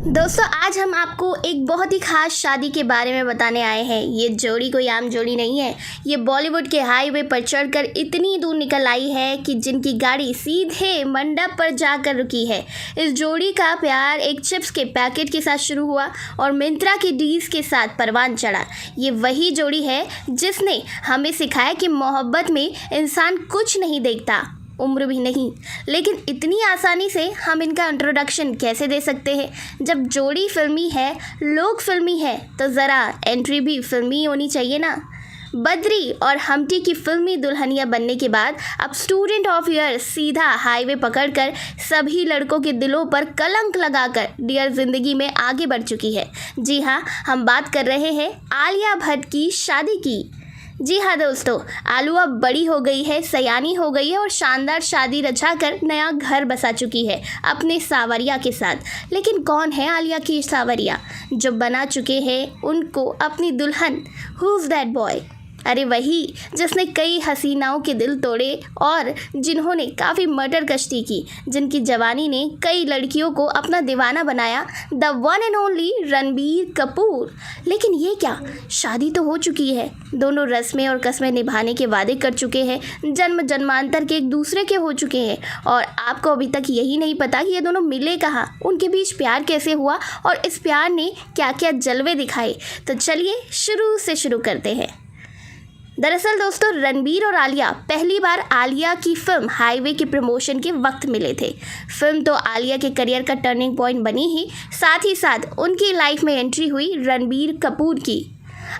दोस्तों आज हम आपको एक बहुत ही ख़ास शादी के बारे में बताने आए हैं। ये जोड़ी कोई आम जोड़ी नहीं है। ये बॉलीवुड के हाईवे पर चढ़कर इतनी दूर निकल आई है कि जिनकी गाड़ी सीधे मंडप पर जाकर रुकी है। इस जोड़ी का प्यार एक चिप्स के पैकेट के साथ शुरू हुआ और मिंत्रा के डील्स के साथ परवान चढ़ा। ये वही जोड़ी है जिसने हमें सिखाया कि मोहब्बत में इंसान कुछ नहीं देखता, उम्र भी नहीं, लेकिन इतनी आसानी से हम इनका इंट्रोडक्शन कैसे दे सकते हैं। जब जोड़ी फिल्मी है, लोग फिल्मी है, तो ज़रा एंट्री भी फिल्मी होनी चाहिए ना। बद्री और हम्टी की फिल्मी दुल्हनिया बनने के बाद अब स्टूडेंट ऑफ ईयर सीधा हाईवे पकड़कर सभी लड़कों के दिलों पर कलंक लगाकर डियर जिंदगी में आगे बढ़ चुकी है। जी हाँ, हम बात कर रहे हैं आलिया भट्ट की शादी की। जी हाँ दोस्तों, आलू अब बड़ी हो गई है, सयानी हो गई है और शानदार शादी रचाकर नया घर बसा चुकी है अपने सावरिया के साथ। लेकिन कौन है आलिया की सावरिया जो बना चुके हैं उनको अपनी दुल्हन? Who is that boy? अरे वही जिसने कई हसीनाओं के दिल तोड़े और जिन्होंने काफ़ी मर्डर कश्ती की, जिनकी जवानी ने कई लड़कियों को अपना दीवाना बनाया, the one and only Ranbir Kapoor. लेकिन ये क्या, शादी तो हो चुकी है, दोनों रस्में और कस्में निभाने के वादे कर चुके हैं, जन्म जन्मांतर के एक दूसरे के हो चुके हैं, और आपको अभी तक यही नहीं पता कि ये दोनों मिले कहाँ, उनके बीच प्यार कैसे हुआ और इस प्यार ने क्या क्या जलवे दिखाए। तो चलिए शुरू से शुरू करते हैं। दरअसल दोस्तों, रणबीर और आलिया पहली बार आलिया की फिल्म हाईवे के प्रमोशन के वक्त मिले थे। फिल्म तो आलिया के करियर का टर्निंग पॉइंट बनी ही, साथ ही साथ उनकी लाइफ में एंट्री हुई रणबीर कपूर की।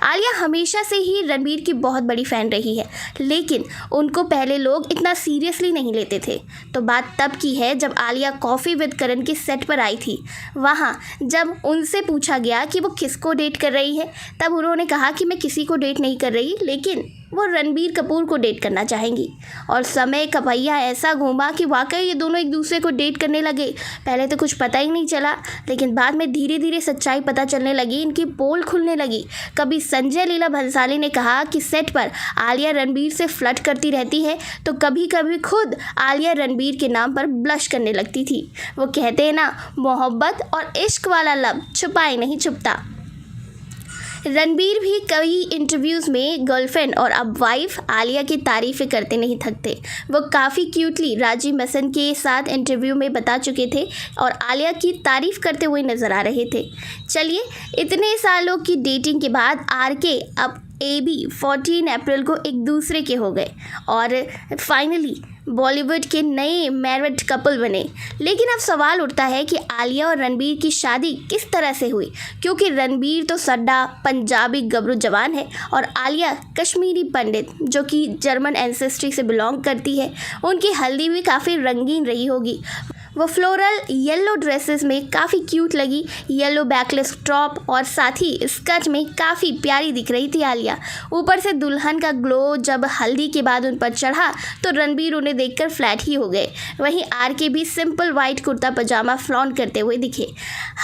आलिया हमेशा से ही रणबीर की बहुत बड़ी फ़ैन रही है, लेकिन उनको पहले लोग इतना सीरियसली नहीं लेते थे। तो बात तब की है जब आलिया कॉफ़ी विद करण के सेट पर आई थी। वहाँ जब उनसे पूछा गया कि वो किसको डेट कर रही है, तब उन्होंने कहा कि मैं किसी को डेट नहीं कर रही, लेकिन वो रणबीर कपूर को डेट करना चाहेंगी। और समय का पहिया ऐसा घूमा कि वाकई ये दोनों एक दूसरे को डेट करने लगे। पहले तो कुछ पता ही नहीं चला, लेकिन बाद में धीरे धीरे सच्चाई पता चलने लगी, इनकी पोल खुलने लगी। कभी संजय लीला भंसाली ने कहा कि सेट पर आलिया रणबीर से फ्लर्ट करती रहती है, तो कभी कभी खुद आलिया रणबीर के नाम पर ब्लश करने लगती थी। वो कहते हैं ना, मोहब्बत और इश्क वाला लब छुपाए नहीं छुपता। रणबीर भी कई इंटरव्यूज़ में गर्लफ्रेंड और अब वाइफ आलिया की तारीफ़ें करते नहीं थकते। वो काफ़ी क्यूटली राजीव मसन के साथ इंटरव्यू में बता चुके थे और आलिया की तारीफ़ करते हुए नज़र आ रहे थे। चलिए, इतने सालों की डेटिंग के बाद आरके अब AB 14 अप्रैल को एक दूसरे के हो गए और फाइनली बॉलीवुड के नए मैरिड कपल बने। लेकिन अब सवाल उठता है कि आलिया और रणबीर की शादी किस तरह से हुई, क्योंकि रणबीर तो सड्डा पंजाबी गबरू जवान है और आलिया कश्मीरी पंडित जो कि जर्मन एंसेस्ट्री से बिलोंग करती है। उनकी हल्दी भी काफ़ी रंगीन रही होगी। वो फ्लोरल येलो ड्रेसेस में काफ़ी क्यूट लगी, येलो बैकलेस टॉप और साथ ही स्कर्ट में काफ़ी प्यारी दिख रही थी आलिया। ऊपर से दुल्हन का ग्लो जब हल्दी के बाद उन पर चढ़ा तो रणबीर उन्हें देखकर फ्लैट ही हो गए। वहीं आरके भी सिंपल वाइट कुर्ता पजामा फ्लॉन्ट करते हुए दिखे।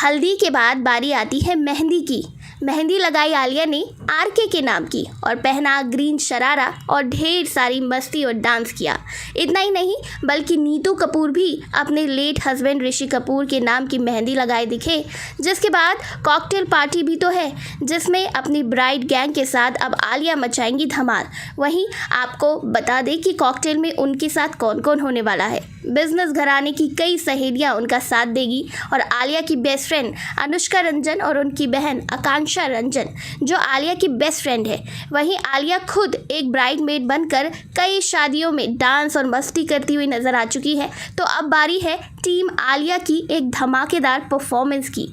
हल्दी के बाद बारी आती है मेहंदी की। मेहंदी लगाई आलिया ने आरके के नाम की और पहना ग्रीन शरारा और ढेर सारी मस्ती और डांस किया। इतना ही नहीं, बल्कि नीतू कपूर भी अपने लेट हस्बैंड ऋषि कपूर के नाम की मेहंदी लगाए दिखे। जिसके बाद कॉकटेल पार्टी भी तो है, जिसमें अपनी ब्राइड गैंग के साथ अब आलिया मचाएंगी धमाल। वहीं आपको बता दें कि कॉकटेल में उनके साथ कौन कौन होने वाला है। बिजनेस घराने की कई सहेलियां उनका साथ देगी और आलिया की बेस्ट फ्रेंड अनुष्का रंजन और उनकी बहन आकांक्षा रंजन जो आलिया की बेस्ट फ्रेंड है। वहीं आलिया खुद एक ब्राइड मेड बनकर कई शादियों में डांस और मस्ती करती हुई नजर आ चुकी है। तो अब बारी है टीम आलिया की एक धमाकेदार परफॉर्मेंस की।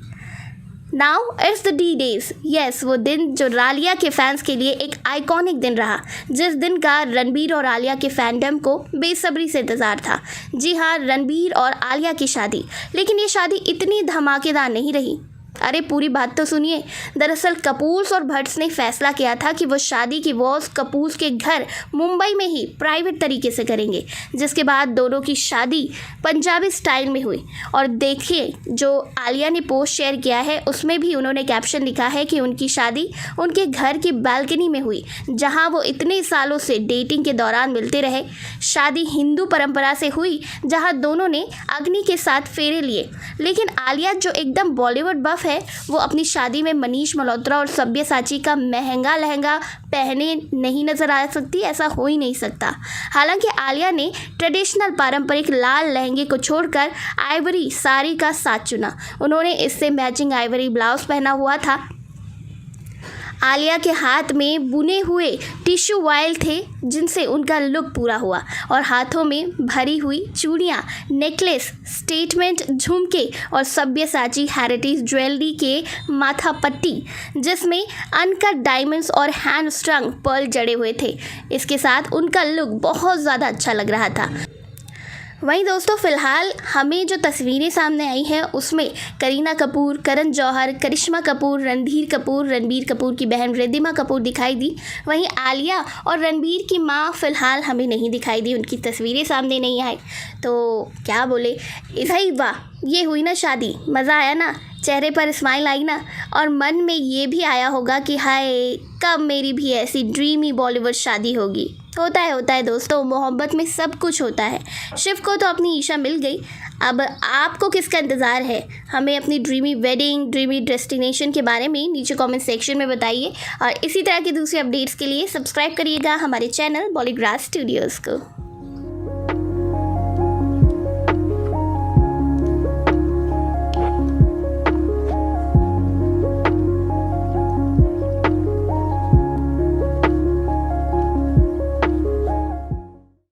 Now it's the D days. Yes, वो दिन जो आलिया के फैंस के लिए एक आइकॉनिक दिन रहा, जिस दिन का रणबीर और आलिया के फैंडम को बेसब्री से इंतज़ार था। जी हाँ, रणबीर और आलिया की शादी। लेकिन ये शादी इतनी धमाकेदार नहीं रही। अरे पूरी बात तो सुनिए। दरअसल कपूर्स और भट्ट्स ने फैसला किया था कि वो शादी की वॉज कपूर्स के घर मुंबई में ही प्राइवेट तरीके से करेंगे, जिसके बाद दोनों की शादी पंजाबी स्टाइल में हुई। और देखिए जो आलिया ने पोस्ट शेयर किया है उसमें भी उन्होंने कैप्शन लिखा है कि उनकी शादी उनके घर की बालकनी में हुई, जहां वो इतने सालों से डेटिंग के दौरान मिलते रहे। शादी हिंदू परंपरा से हुई, जहां दोनों ने अग्नि के साथ फेरे लिए। लेकिन आलिया जो एकदम बॉलीवुड बफ है, वो अपनी शादी में मनीष मल्होत्रा और सब्यसाची का महंगा लहंगा पहने नहीं नजर आ सकती। ऐसा हो ही नहीं सकता। हालांकि आलिया ने ट्रेडिशनल पारंपरिक लाल लहंगे को छोड़कर आइवरी साड़ी का साथ चुना। उन्होंने इससे मैचिंग आइवरी ब्लाउज पहना हुआ था। आलिया के हाथ में बुने हुए टिश्यू वायल थे, जिनसे उनका लुक पूरा हुआ। और हाथों में भरी हुई चूड़ियाँ, नेकलेस, स्टेटमेंट झुमके और सब्यसाची हेरिटेज ज्वेलरी के माथा पट्टी, जिसमें अनकट डायमंड्स और हैंड स्ट्रंग पर्ल जड़े हुए थे। इसके साथ उनका लुक बहुत ज़्यादा अच्छा लग रहा था। वहीं दोस्तों फ़िलहाल हमें जो तस्वीरें सामने आई हैं उसमें करीना कपूर, करण जौहर, करिश्मा कपूर, रणबीर कपूर की बहन रिद्धिमा कपूर दिखाई दी। वहीं आलिया और रणबीर की मां फ़िलहाल हमें नहीं दिखाई दी, उनकी तस्वीरें सामने नहीं आई। तो क्या बोले, भाई वाह, ये हुई ना शादी, मज़ा आया ना, चेहरे पर स्माइल आई ना, और मन में ये भी आया होगा कि हाय कब मेरी भी ऐसी ड्रीमी बॉलीवुड शादी होगी। होता है दोस्तों, मोहब्बत में सब कुछ होता है। शिव को तो अपनी ईशा मिल गई, अब आपको किसका इंतज़ार है? हमें अपनी ड्रीमी वेडिंग, ड्रीमी डेस्टिनेशन के बारे में नीचे कमेंट सेक्शन में बताइए। और इसी तरह की दूसरी अपडेट्स के लिए सब्सक्राइब करिएगा हमारे चैनल बॉलीग्राफ स्टूडियोज़ को।